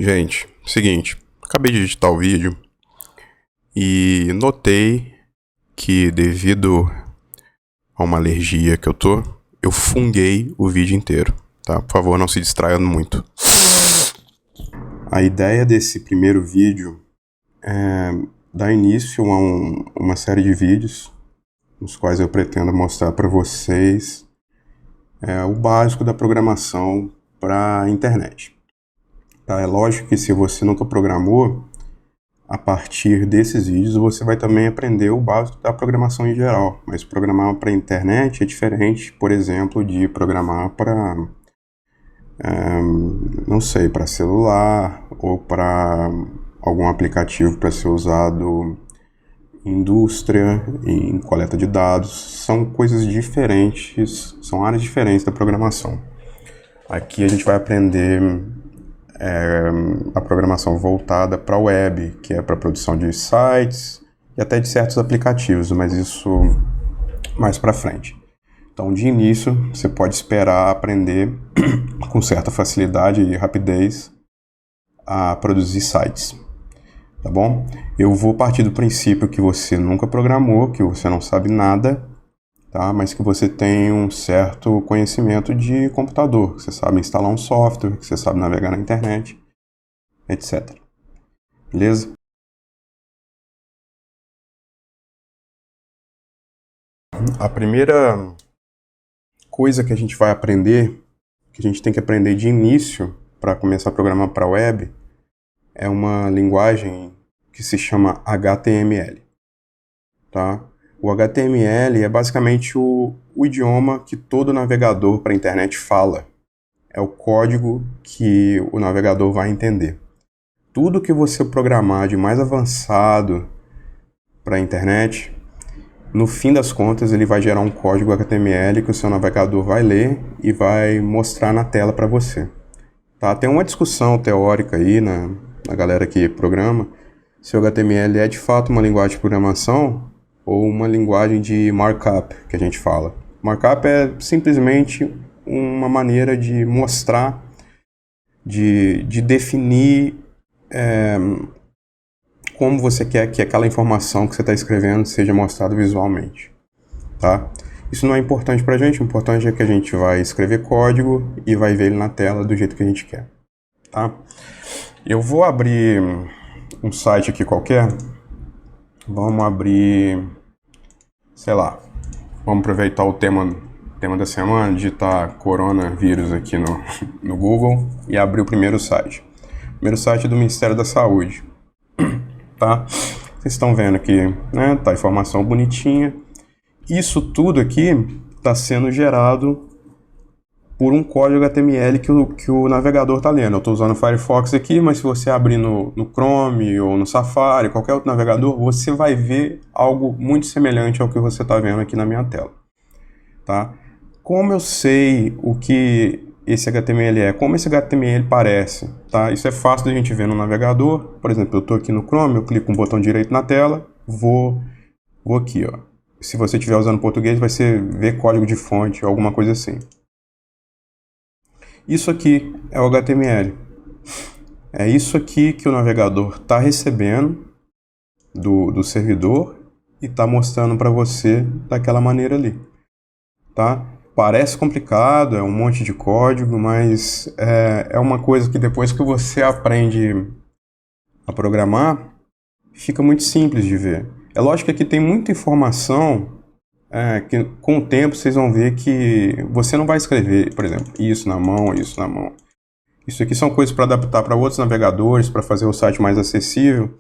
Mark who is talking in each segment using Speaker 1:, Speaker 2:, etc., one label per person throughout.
Speaker 1: Gente, seguinte, acabei de editar o vídeo e notei que devido a uma alergia que eu funguei o vídeo inteiro, tá? Por favor, não se distraia muito. A ideia desse primeiro vídeo é dar início a uma série de vídeos nos quais eu pretendo mostrar para vocês o básico da programação para a internet. Tá? É lógico que se você nunca programou, a partir desses vídeos você vai também aprender o básico da programação em geral. Mas programar para a internet é diferente, por exemplo, de programar para, não sei, para celular ou para algum aplicativo para ser usado em indústria, em coleta de dados. São coisas diferentes, são áreas diferentes da programação. Aqui a gente vai aprender a programação voltada para a web, que é para a produção de sites e até de certos aplicativos, mas isso mais para frente. Então, de início, você pode esperar aprender com certa facilidade e rapidez a produzir sites, tá bom? Eu vou partir do princípio que você nunca programou, que você não sabe nada, tá? Mas que você tem um certo conhecimento de computador, que você sabe instalar um software, que você sabe navegar na internet, etc. Beleza? A primeira coisa que a gente vai aprender, que a gente tem que aprender de início para começar a programar para a web, é uma linguagem que se chama HTML, tá? O HTML é basicamente o idioma que todo navegador para a internet fala. É o código que o navegador vai entender. Tudo que você programar de mais avançado para a internet, no fim das contas ele vai gerar um código HTML que o seu navegador vai ler e vai mostrar na tela para você. Tá? Tem uma discussão teórica aí na galera que programa se o HTML é de fato uma linguagem de programação ou uma linguagem de markup, que a gente fala. Markup é simplesmente uma maneira de mostrar, de definir como você quer que aquela informação que você está escrevendo seja mostrada visualmente. Tá? Isso não é importante para a gente, o importante é que a gente vai escrever código e vai ver ele na tela do jeito que a gente quer. Tá? Eu vou abrir um site aqui qualquer. Vamos abrir, sei lá, vamos aproveitar o tema da semana, digitar coronavírus aqui no Google e abrir o primeiro site. O primeiro site é do Ministério da Saúde. Tá? Vocês estão vendo aqui, né? Tá a informação bonitinha. Isso tudo aqui está sendo gerado por um código HTML que o navegador está lendo. Eu estou usando o Firefox aqui, mas se você abrir no Chrome ou no Safari, qualquer outro navegador, você vai ver algo muito semelhante ao que você está vendo aqui na minha tela. Tá? Como eu sei o que esse HTML é, como esse HTML parece, tá? Isso é fácil da gente ver no navegador. Por exemplo, eu estou aqui no Chrome, eu clico com o botão direito na tela, vou aqui, ó. Se você estiver usando português, vai ser ver código de fonte, alguma coisa assim. Isso aqui é o HTML. É isso aqui que o navegador está recebendo do servidor e está mostrando para você daquela maneira ali. Tá? Parece complicado, é um monte de código, mas é uma coisa que depois que você aprende a programar, fica muito simples de ver. É lógico que aqui tem muita informação que com o tempo vocês vão ver que você não vai escrever, por exemplo, isso na mão, isso na mão. Isso aqui são coisas para adaptar para outros navegadores, para fazer o site mais acessível.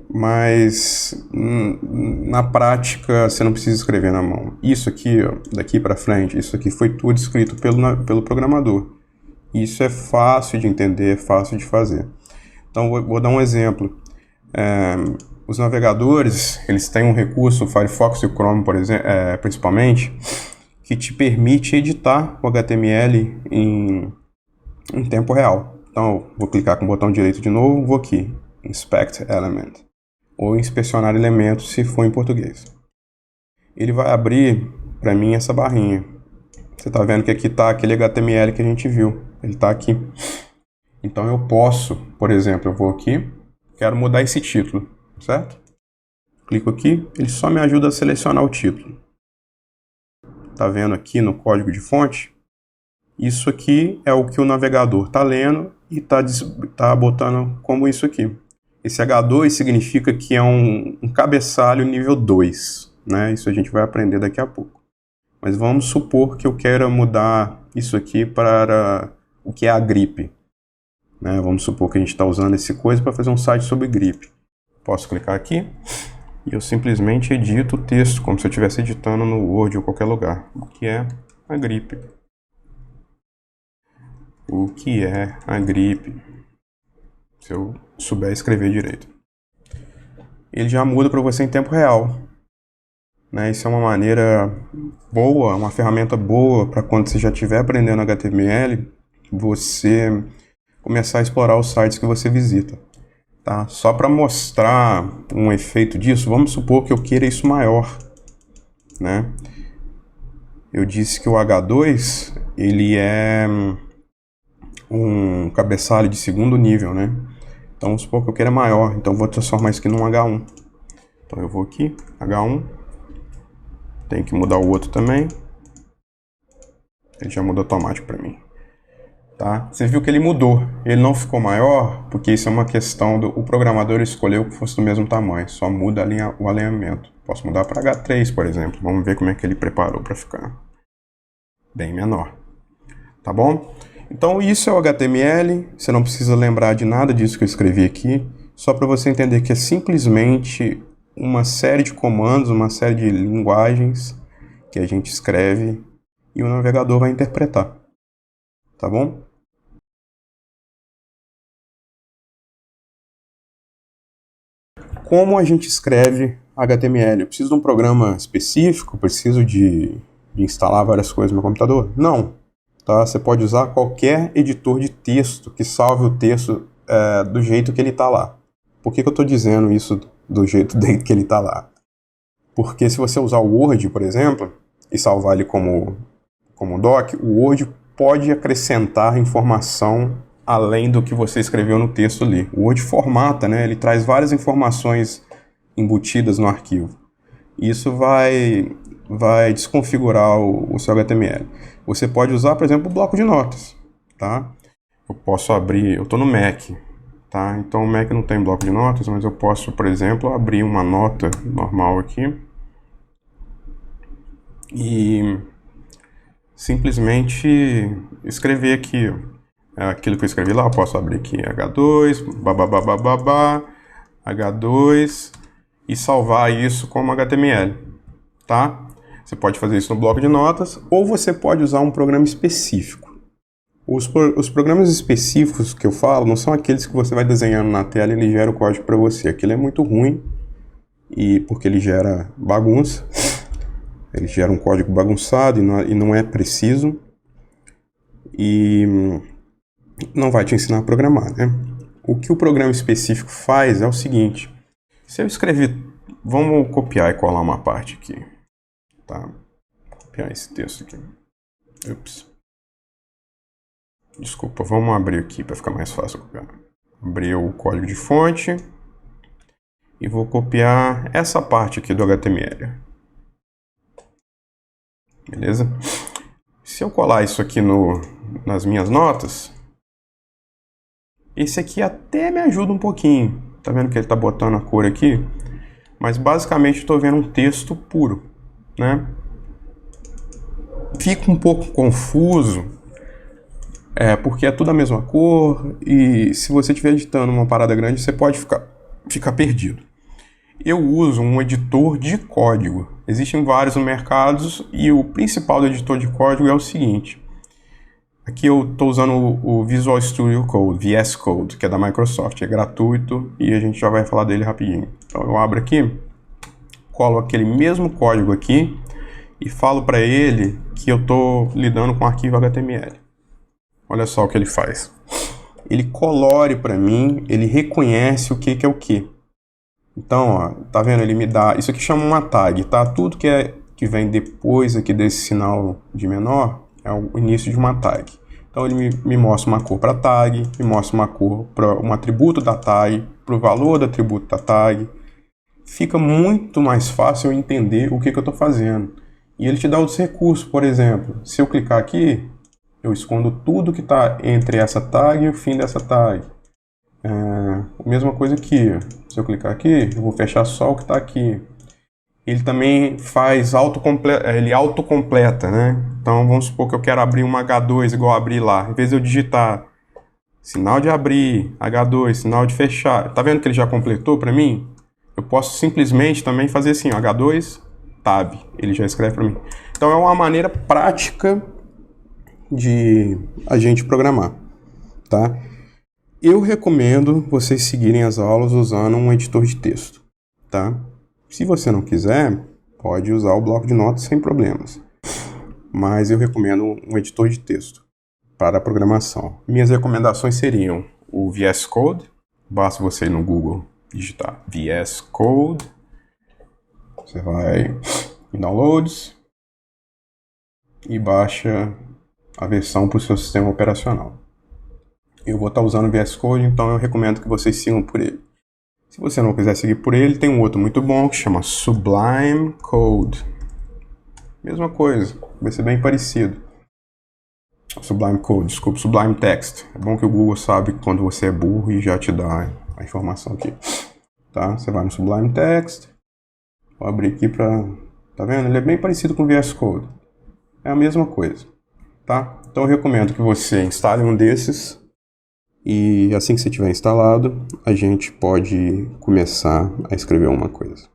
Speaker 1: Mas na prática você não precisa escrever na mão. Isso aqui, ó, daqui para frente, isso aqui foi tudo escrito pelo programador. Isso é fácil de entender, é fácil de fazer. Então vou dar um exemplo. Os navegadores, eles têm um recurso, o Firefox e o Chrome, por exemplo, principalmente, que te permite editar o HTML em tempo real. Então vou clicar com o botão direito de novo, vou aqui. Inspect Element, ou inspecionar elementos se for em português. Ele vai abrir para mim essa barrinha. Você está vendo que aqui está aquele HTML que a gente viu. Ele está aqui. Então eu posso, por exemplo, eu vou aqui, quero mudar esse título, certo? Clico aqui, ele só me ajuda a selecionar o título. Tá vendo aqui no código de fonte? Isso aqui é o que o navegador está lendo e tá botando como isso aqui. Esse H2 significa que é um cabeçalho nível 2, né? Isso a gente vai aprender daqui a pouco. Mas vamos supor que eu queira mudar isso aqui para o que é a gripe, né? Vamos supor que a gente está usando esse coisa para fazer um site sobre gripe. Posso clicar aqui e eu simplesmente edito o texto, como se eu estivesse editando no Word ou qualquer lugar. O que é a gripe? O que é a gripe? Se eu souber escrever direito. Ele já muda para você em tempo real, né? Isso é uma maneira boa, uma ferramenta boa para quando você já estiver aprendendo HTML, você começar a explorar os sites que você visita. Tá? Só para mostrar um efeito disso, vamos supor que eu queira isso maior, né? Eu disse que o H2 ele é um cabeçalho de segundo nível, né? Então vamos supor que eu queira maior, então eu vou transformar isso aqui num H1. Então eu vou aqui, H1, tem que mudar o outro também. Ele já mudou automático para mim. Tá? Você viu que ele mudou, ele não ficou maior, porque isso é uma questão o programador escolheu que fosse do mesmo tamanho, só muda o alinhamento. Posso mudar para H3, por exemplo, vamos ver como é que ele preparou para ficar bem menor. Tá bom? Então isso é o HTML, você não precisa lembrar de nada disso que eu escrevi aqui, só para você entender que é simplesmente uma série de comandos, uma série de linguagens que a gente escreve e o navegador vai interpretar. Tá bom? Como a gente escreve HTML? Eu preciso de um programa específico? Preciso de instalar várias coisas no meu computador? Não. Tá? Você pode usar qualquer editor de texto que salve o texto do jeito que ele está lá. Por que eu estou dizendo isso do jeito que ele está lá? Porque se você usar o Word, por exemplo, e salvar ele como doc, o Word pode acrescentar informação além do que você escreveu no texto ali. O Word formata, né? Ele traz várias informações embutidas no arquivo. Isso vai desconfigurar o seu HTML. Você pode usar, por exemplo, o bloco de notas. Tá? Eu posso abrir, eu estou no Mac. Tá? Então o Mac não tem bloco de notas, mas eu posso, por exemplo, abrir uma nota normal aqui e simplesmente escrever aqui aquilo que eu escrevi lá. Eu posso abrir aqui H2, H2 e salvar isso como HTML, tá? Você pode fazer isso no bloco de notas ou você pode usar um programa específico. Os programas específicos que eu falo não são aqueles que você vai desenhando na tela e ele gera o código para você. Aquilo é muito ruim porque ele gera bagunça. Ele gera um código bagunçado e não é preciso. E não vai te ensinar a programar, né? O que o programa específico faz é o seguinte. Se eu escrever... Vamos copiar e colar uma parte aqui. Tá? Copiar esse texto aqui. Ups. Desculpa, vamos abrir aqui para ficar mais fácil copiar. Abrir o código de fonte. E vou copiar essa parte aqui do HTML. Beleza? Se eu colar isso aqui nas minhas notas, esse aqui até me ajuda um pouquinho. Tá vendo que ele tá botando a cor aqui? Mas basicamente estou vendo um texto puro, né? Fica um pouco confuso, porque é tudo a mesma cor e se você estiver editando uma parada grande, você pode ficar perdido. Eu uso um editor de código. Existem vários no mercado e o principal do editor de código é o seguinte. Aqui eu estou usando o Visual Studio Code, VS Code, que é da Microsoft. É gratuito e a gente já vai falar dele rapidinho. Então eu abro aqui, colo aquele mesmo código aqui e falo para ele que eu estou lidando com arquivo HTML. Olha só o que ele faz. Ele colore para mim, ele reconhece o que é o que. Então, ó, tá vendo? Ele me dá... Isso aqui chama uma tag, tá? Tudo que vem depois aqui desse sinal de menor é o início de uma tag. Então ele me mostra uma cor para tag, me mostra uma cor para um atributo da tag, para o valor do atributo da tag. Fica muito mais fácil eu entender o que eu estou fazendo. E ele te dá outros recursos, por exemplo, se eu clicar aqui, eu escondo tudo que está entre essa tag e o fim dessa tag. A mesma coisa aqui, se eu clicar aqui, eu vou fechar só o que está aqui. Ele também faz ele autocompleta, né? Então vamos supor que eu quero abrir uma H2 igual abrir lá. Em vez de eu digitar sinal de abrir, H2, sinal de fechar, tá vendo que ele já completou para mim? Eu posso simplesmente também fazer assim, ó, H2, tab, ele já escreve para mim. Então é uma maneira prática de a gente programar, tá? Eu recomendo vocês seguirem as aulas usando um editor de texto, tá? Se você não quiser, pode usar o bloco de notas sem problemas. Mas eu recomendo um editor de texto para a programação. Minhas recomendações seriam o VS Code. Basta você ir no Google digitar VS Code. Você vai em Downloads e baixa a versão para o seu sistema operacional. Eu vou estar usando o VS Code, então eu recomendo que vocês sigam por ele. Se você não quiser seguir por ele, tem um outro muito bom que chama Sublime Code. Mesma coisa, vai ser bem parecido. Sublime Code, desculpa, Sublime Text. É bom que o Google sabe quando você é burro e já te dá a informação aqui. Tá? Você vai no Sublime Text. Vou abrir aqui para... Tá vendo? Ele é bem parecido com o VS Code. É a mesma coisa. Tá? Então eu recomendo que você instale um desses. E assim que você tiver instalado, a gente pode começar a escrever uma coisa.